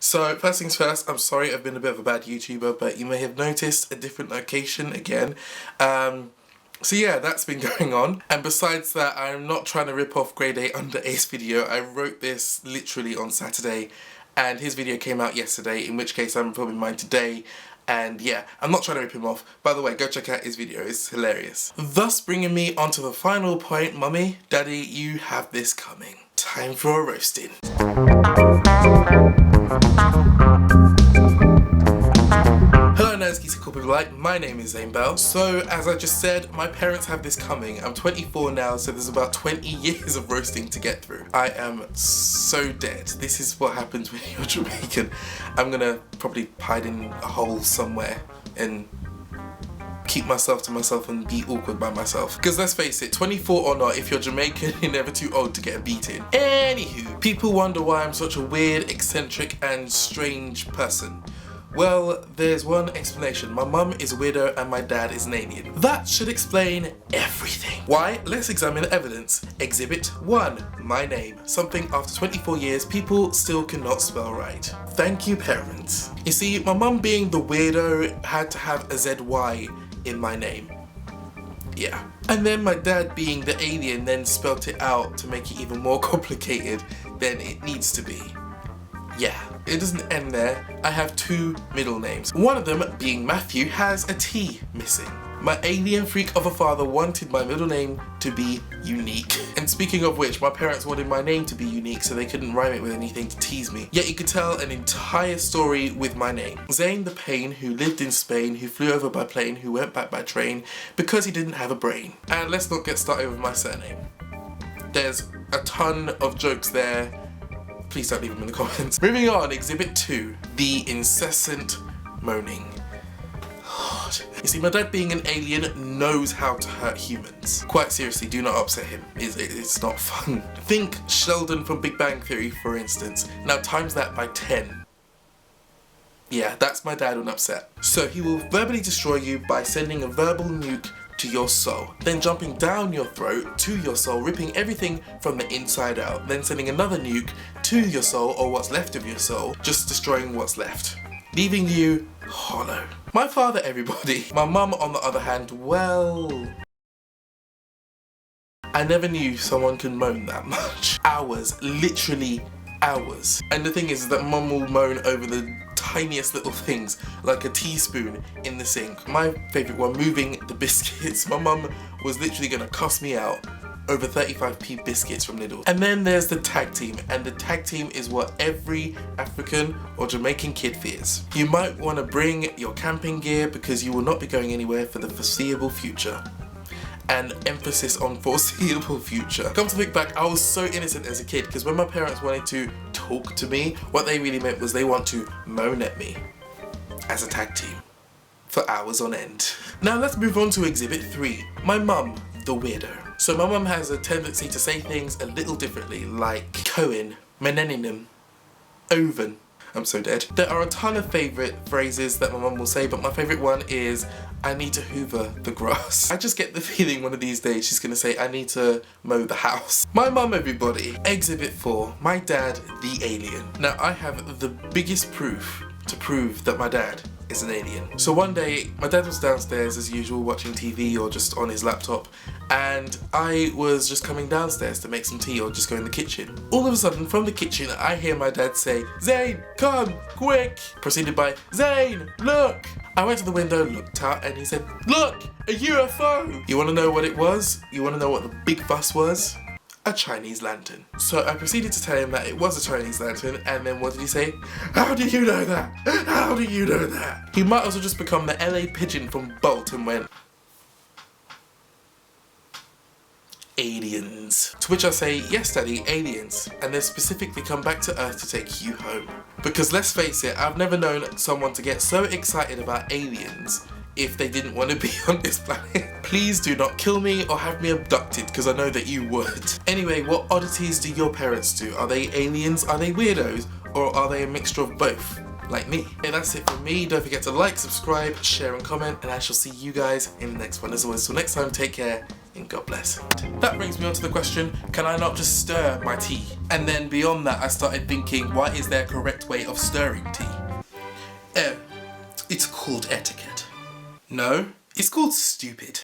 So first things first, I'm sorry I've been a bit of a bad YouTuber, but you may have noticed a different location again. So yeah, that's been going on. And besides that, I'm not trying to rip off Grade 8 Under Ace video. I wrote this literally on Saturday and his video came out yesterday, in which case I'm filming mine today. And yeah, I'm not trying to rip him off. By the way, go check out his video, it's hilarious. Thus bringing me onto the final point, Mummy, Daddy, you have this coming. Time for a roasting. Hello nerds, geeks and cool people alike, my name is Zane Bell. So as I just said, my parents have this coming. I'm 24 now, so there's about 20 years of roasting to get through. I am so dead. This is what happens when you're Jamaican. I'm gonna probably hide in a hole somewhere and keep myself to myself and be awkward by myself. Because let's face it, 24 or not, if you're Jamaican, you're never too old to get a beating. Anywho, people wonder why I'm such a weird, eccentric and strange person. Well, there's one explanation. My mum is a widow and my dad is an alien. That should explain everything. Why? Let's examine the evidence. Exhibit 1. My name. Something after 24 years people still cannot spell right. Thank you, parents. You see, my mum being the weirdo had to have a ZY in my name. Yeah. And then my dad being the alien then spelt it out to make it even more complicated than it needs to be. Yeah, it doesn't end there. I have two middle names. One of them, being Matthew, has a T missing. My alien freak of a father wanted my middle name to be unique. And speaking of which, my parents wanted my name to be unique so they couldn't rhyme it with anything to tease me. Yet you could tell an entire story with my name. Zane the Pain, who lived in Spain, who flew over by plane, who went back by train, because he didn't have a brain. And let's not get started with my surname. There's a ton of jokes there. Please don't leave them in the comments. Moving on, exhibit 2, the incessant moaning. God. You see, my dad being an alien knows how to hurt humans. Quite seriously, do not upset him. It's not fun. Think Sheldon from Big Bang Theory, for instance. Now times that by 10. Yeah, that's my dad when upset. So he will verbally destroy you by sending a verbal nuke to your soul, then jumping down your throat to your soul, ripping everything from the inside out, then sending another nuke to your soul or what's left of your soul, just destroying what's left, leaving you hollow. My father, everybody. My mum, on the other hand, well, I never knew someone could moan that much. Hours, literally hours. And the thing is that mum will moan over the tiniest little things, like a teaspoon in the sink. My favourite one, moving the biscuits. My mum was literally gonna cuss me out over 35p biscuits from Lidl. And then there's the tag team, and the tag team is what every African or Jamaican kid fears. You might want to bring your camping gear because you will not be going anywhere for the foreseeable future. And emphasis on foreseeable future. Come to think back, I was so innocent as a kid because when my parents wanted to talk to me, what they really meant was they want to moan at me as a tag team for hours on end. Now let's move on to exhibit 3. My mum, the weirdo. So my mum has a tendency to say things a little differently, like Cohen, Meneninum, Oven. I'm so dead. There are a ton of favourite phrases that my mum will say, but my favourite one is, I need to hoover the grass. I just get the feeling one of these days she's gonna say, I need to mow the house. My mum, everybody. Exhibit 4, my dad, the alien. Now I have the biggest proof to prove that my dad is an alien. So one day, my dad was downstairs as usual watching TV or just on his laptop, and I was just coming downstairs to make some tea or just go in the kitchen. All of a sudden, from the kitchen, I hear my dad say, Zane, come, quick! Preceded by, Zane, look! I went to the window, looked out, and he said, look, a UFO! You wanna know what it was? You wanna know what the big fuss was? A Chinese lantern. So I proceeded to tell him that it was a Chinese lantern, and then what did he say? How do you know that? How do you know that? He might as well just become the LA Pigeon from Bolt and went, aliens. To which I say, yes daddy, aliens. And they specifically come back to Earth to take you home. Because let's face it, I've never known someone to get so excited about aliens if they didn't want to be on this planet. Please do not kill me or have me abducted, because I know that you would. Anyway, what oddities do your parents do? Are they aliens? Are they weirdos? Or are they a mixture of both? Like me. Okay, that's it from me. Don't forget to like, subscribe, share and comment, and I shall see you guys in the next one. As always, till next time, take care. and God bless. That brings me on to the question, can I not just stir my tea? And then beyond that, I started thinking, why is there a correct way of stirring tea? Oh, it's called etiquette. No, it's called stupid.